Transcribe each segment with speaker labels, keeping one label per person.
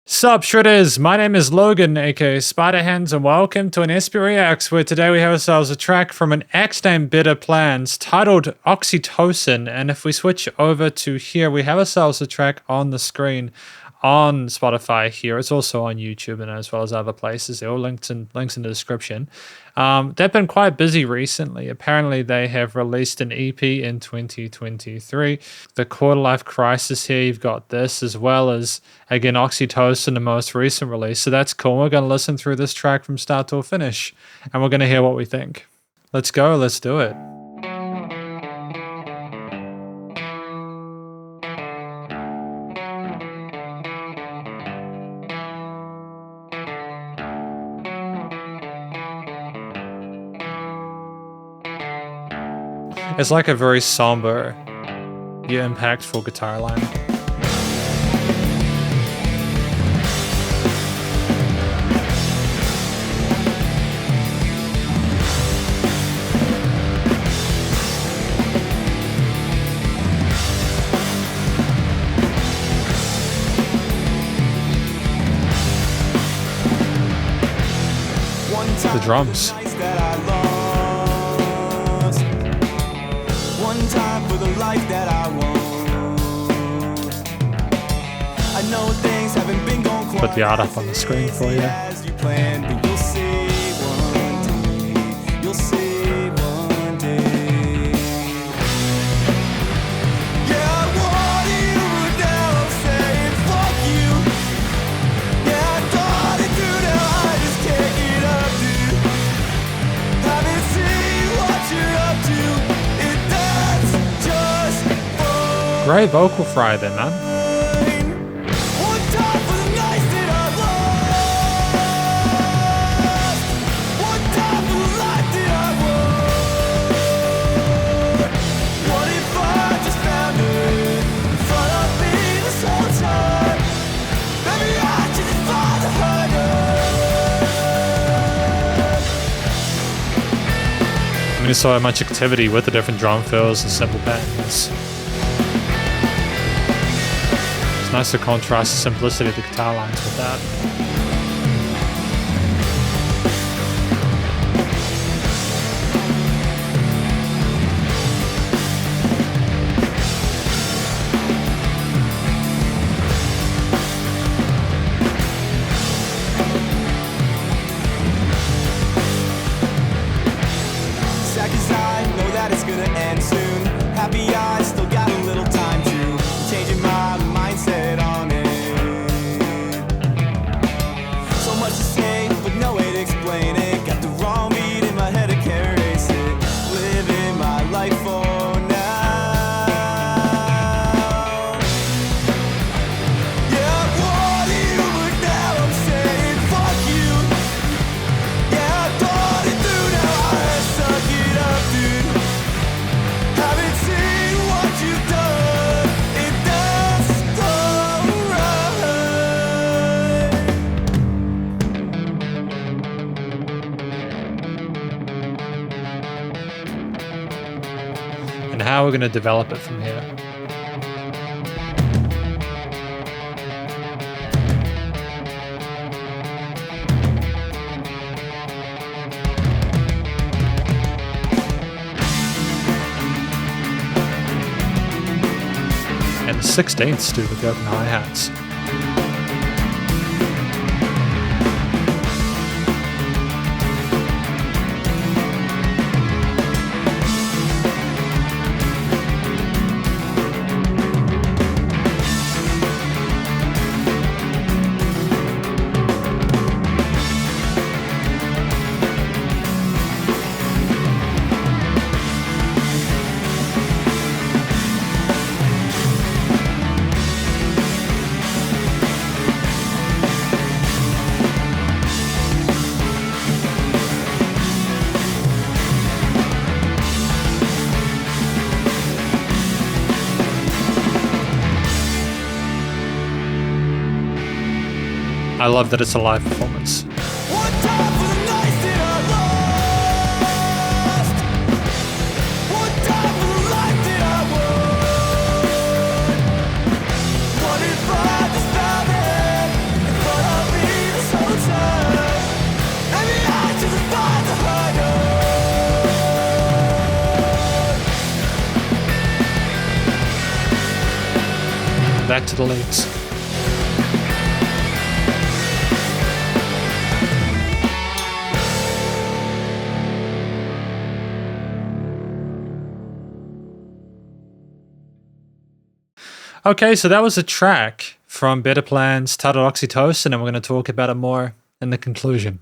Speaker 1: Sup Shredders, my name is Logan, aka Spiderhands, and welcome to an SP Reacts, where today we have ourselves a track from an X named Better Plans titled Oxytocin. And if we switch over to here, we have ourselves a track on the screen on Spotify here. It's also on YouTube and as well as other places. They're all links in the description. They've been quite busy recently. Apparently they have released an EP in 2023. The Quarter Life Crisis here, you've got this, as well as, again, Oxytocin, the most recent release. So that's cool. We're going to listen through this track from start to finish, and we're going to hear what we think. Let's go. Let's do it. It's like a very somber, yet impactful guitar line. The drums.
Speaker 2: One time for the life that I want. I know things haven't been going quite.
Speaker 1: Put the art up on the screen for you.
Speaker 2: As you planned, but you'll see one day. You'll see one day. Yeah, I wanted you, but now I'm saying fuck you. Yeah, I thought it through, now I just can't get up, dude. Haven't seen what you're up to.
Speaker 1: Great vocal fry there, man. I mean, there's so much activity with the different drum fills and simple patterns. It's nice to contrast the simplicity of the guitar lines with that.
Speaker 2: Cause I know that it's gonna end soon. Happy I still got a little time to changing my mindset on it. So much to say, but no way to explain it. Got the wrong beat in my head, I can't erase it. Living my life for now. Yeah, I wanted you, but now I'm saying fuck you. Yeah, I thought it through, now I suck it up, dude. Haven't seen what you've done, and that's alright.
Speaker 1: And how we're going to develop it from here. And the 16ths do with the open hi-hats. I love that it's a live performance.
Speaker 2: One time for the nights that I lost. One time for the life that I want. What if I just found it?
Speaker 1: to the leads. Okay, so that was a track from Better Plans titled Oxytocin, and we're going to talk about it more in the conclusion.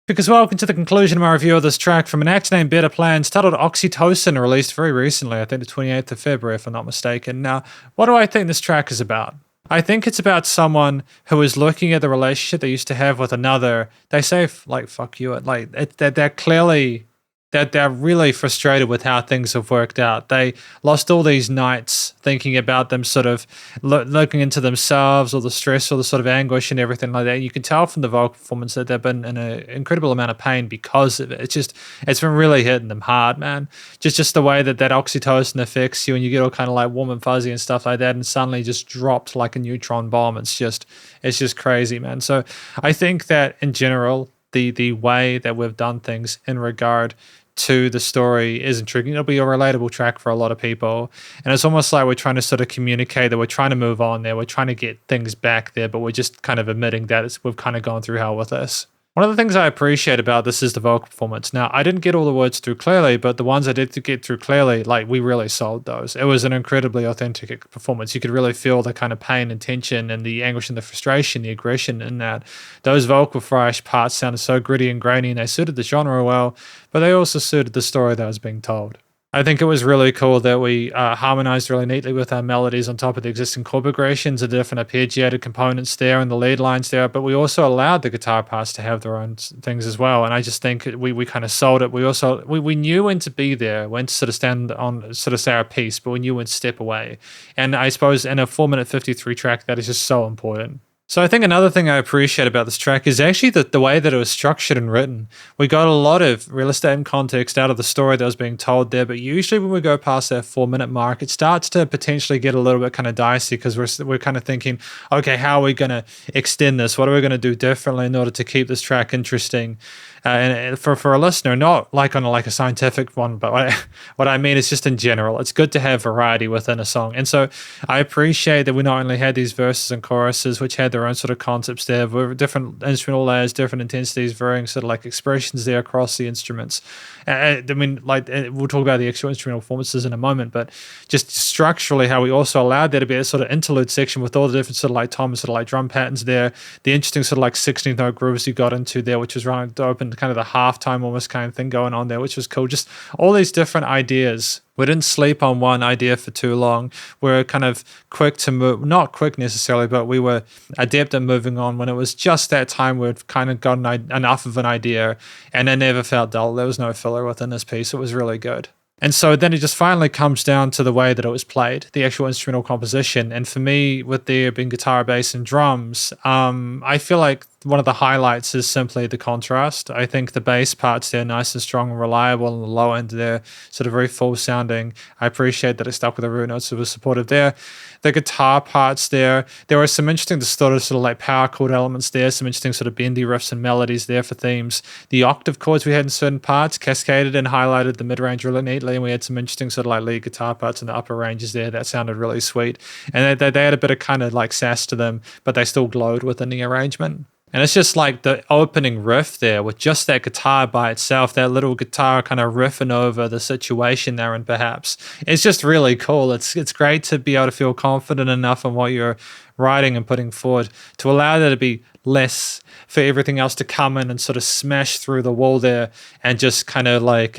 Speaker 1: Because welcome to the conclusion of my review of this track from an act named Better Plans titled Oxytocin, released very recently, I think the 28th of February, if I'm not mistaken. Now, what do I think this track is about? I think it's about someone who is looking at the relationship they used to have with another. They say, like, fuck you. Like, they're clearly... They're really frustrated with how things have worked out. They lost all these nights thinking about them, sort of looking into themselves, or the stress, or the sort of anguish and everything like that. You can tell from the vocal performance that they've been in an incredible amount of pain because of it. It's been really hitting them hard, man. Just the way that oxytocin affects you, and you get all kind of like warm and fuzzy and stuff like that, and suddenly just dropped like a neutron bomb. It's just crazy, man. So I think that in general, the way that we've done things in regard to the story is intriguing. It'll be a relatable track for a lot of people. And it's almost like we're trying to sort of communicate that we're trying to move on there. We're trying to get things back there, but we're just kind of admitting that we've kind of gone through hell with this. One of the things I appreciate about this is the vocal performance. Now, I didn't get all the words through clearly, but the ones I did get through clearly, like, we really sold those. It was an incredibly authentic performance. You could really feel the kind of pain and tension and the anguish and the frustration, the aggression in that. Those vocal fry parts sounded so gritty and grainy, and they suited the genre well, but they also suited the story that was being told. I think it was really cool that we harmonized really neatly with our melodies on top of the existing chord progressions, the different arpeggiated components there and the lead lines there, but we also allowed the guitar parts to have their own things as well. And I just think we kind of sold it. We knew when to be there, when to sort of stand on, sort of say our piece, but we knew when to step away. And I suppose in a 4-minute 53 track, that is just so important. So I think another thing I appreciate about this track is actually the way that it was structured and written. We got a lot of real estate and context out of the story that was being told there, but usually when we go past that 4-minute mark, it starts to potentially get a little bit kind of dicey because we're kind of thinking, okay, how are we going to extend this? What are we going to do differently in order to keep this track interesting? And for a listener, not like on a scientific one, but what I mean is just in general, it's good to have variety within a song. And so I appreciate that we not only had these verses and choruses, which had their own sort of concepts there, with different instrumental layers, different intensities, varying sort of like expressions there across the instruments. I mean, like, we'll talk about the actual instrumental performances in a moment, but just structurally how we also allowed there to be a sort of interlude section with all the different sort of like tom, sort of like drum patterns there, the interesting sort of like 16th note grooves you got into there, which was running open kind of the halftime almost kind of thing going on there, which was cool. Just all these different ideas. We didn't sleep on one idea for too long. We were kind of quick to move, not quick necessarily, but we were adept at moving on when it was just that time we'd kind of gotten enough of an idea, and it never felt dull. There was no filler within this piece. It was really good. And so then it just finally comes down to the way that it was played, the actual instrumental composition. And for me, with there being guitar, bass, and drums, I feel like one of the highlights is simply the contrast. I think the bass parts there, nice and strong and reliable, and the low end there, sort of very full sounding. I appreciate that it stuck with the root notes. It was supportive there. The guitar parts there were some interesting distorted sort of like power chord elements there, some interesting sort of bendy riffs and melodies there for themes. The octave chords we had in certain parts cascaded and highlighted the mid-range really neatly, and we had some interesting sort of like lead guitar parts in the upper ranges there that sounded really sweet. And they had a bit of kind of like sass to them, but they still glowed within the arrangement. And it's just like the opening riff there with just that guitar by itself, that little guitar kind of riffing over the situation they're in perhaps. It's just really cool. It's great to be able to feel confident enough in what you're writing and putting forward to allow there to be less for everything else to come in and sort of smash through the wall there and just kind of like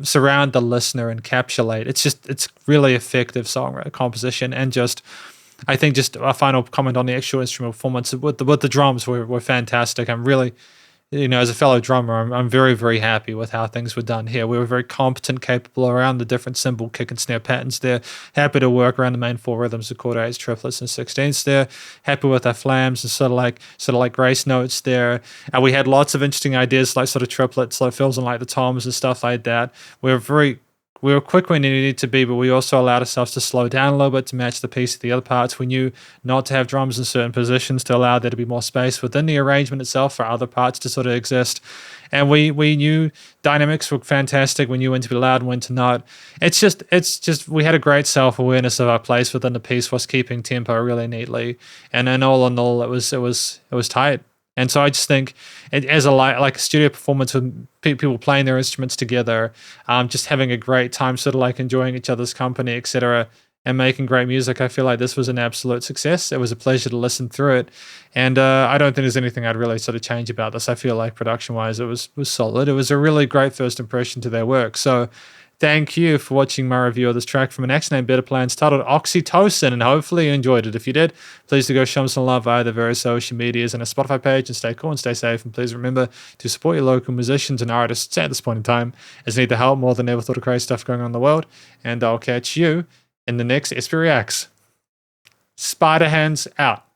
Speaker 1: surround the listener, encapsulate. It's really effective song composition, and just I think just a final comment on the actual instrumental performance with the drums were fantastic. I'm really, as a fellow drummer, I'm very, very happy with how things were done here. We were very competent, capable around the different cymbal, kick, and snare patterns there. Happy to work around the main 4 rhythms, the quarter eights, triplets, and 16ths there. Happy with our flams and sort of like grace notes there. And we had lots of interesting ideas, like sort of triplets, like fills and like the toms and stuff like that. We were very we were quick when we needed to be, but we also allowed ourselves to slow down a little bit to match the pace of the other parts. We knew not to have drums in certain positions to allow there to be more space within the arrangement itself for other parts to sort of exist. And we knew dynamics were fantastic. We knew when to be loud and when to not. It's just we had a great self-awareness of our place within the piece whilst keeping tempo really neatly. And then all in all, it was tight. And so I just think as like a studio performance with people playing their instruments together, just having a great time, sort of like enjoying each other's company, etc., and making great music, I feel like this was an absolute success. It was a pleasure to listen through it. And I don't think there's anything I'd really sort of change about this. I feel like production-wise, it was solid. It was a really great first impression to their work. So thank you for watching my review of this track from an act named Better Plans titled Oxytocin, and hopefully you enjoyed it. If you did, please do go show them some love via the various social medias and a Spotify page, and stay cool and stay safe. And please remember to support your local musicians and artists at this point in time, as they need the help more than ever thought of crazy stuff going on in the world. And I'll catch you in the next SP Reacts. Spiderhands out.